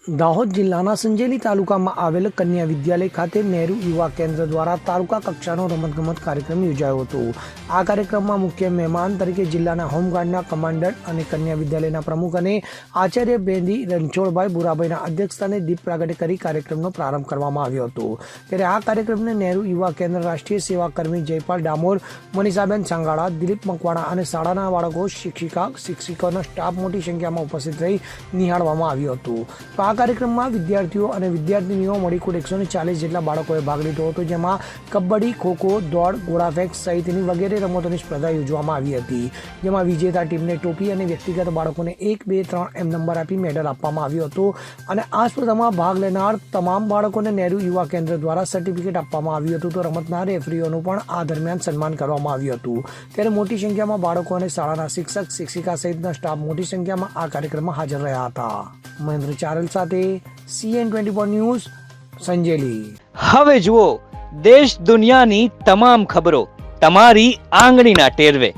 દાહોદ જિલ્લાના સંજેલી તાલુકામાં આવેલ કન્યા વિદ્યાલય ખાતે નહેરુ યુવા કેન્દ્ર દ્વારા તાલુકા કક્ષાનો રમતગમત કાર્યક્રમ યોજાયો હતો। આ કાર્યક્રમમાં મુખ્ય મહેમાન તરીકે જિલ્લાના હોમગાર્ડના કમાન્ડન્ટ અને કન્યા વિદ્યાલયના પ્રમુખ અને આચાર્ય બેંદી રણછોડભાઈ બુરાભાઈના અધ્યક્ષસ્થાને દીપ પ્રાગટ્ય કરી કાર્યક્રમનો પ્રારંભ કરવામાં આવ્યો હતો। ત્યારે આ કાર્યક્રમને નહેરુ યુવા કેન્દ્ર રાષ્ટ્રીય સેવા કર્મી જયપાલ ડામોર, મનીષાબેન સાંગાળા, દિલીપ મકવાણા અને શાળાના બાળકો, શિક્ષકોનો સ્ટાફ મોટી સંખ્યામાં ઉપસ્થિત રહી નિહાળવામાં આવ્યો હતો। આ કાર્યક્રમમાં વિદ્યાર્થીઓ અને વિદ્યાર્થીનીઓ મળી કુલ 140 જેટલા બાળકોએ ભાગ લીધો હતો, જેમાં કબડ્ડી, ખોખો, દોડ, ગોળાફેંક સહિતની વગેરે રમતોની સ્પર્ધા યોજવામાં આવી હતી, જેમાં વિજેતા ટીમને ટોપી અને વ્યક્તિગત બાળકોને 1, 2, 3 એમ નંબર આપી મેડલ આપવામાં આવ્યો હતો। અને આ સ્પર્ધામાં ભાગ લેનાર તમામ બાળકોને નહેરુ યુવા કેન્દ્ર દ્વારા સર્ટિફિકેટ આપવામાં આવ્યું હતું। તો રમતના રેફરીઓનું પણ આ દરમિયાન સન્માન કરવામાં આવ્યું હતું। ત્યારે મોટી સંખ્યામાં બાળકો અને શાળાના શિક્ષક, શિક્ષિકા સહિતના સ્ટાફ મોટી સંખ્યામાં આ કાર્યક્રમમાં હાજર રહ્યા હતા। મહેન્દ્ર ચારલ સાથે CN24 ન્યૂઝ સંજેલી। હવે જુઓ દેશ દુનિયાની તમામ ખબરો તમારી આંગળીના ટેરવે।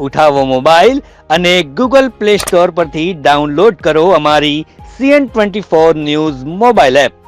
ઉઠાવો મોબાઈલ અને Google Play Store પરથી ડાઉનલોડ કરો અમારી CN24 ન્યૂઝ મોબાઈલ એપ।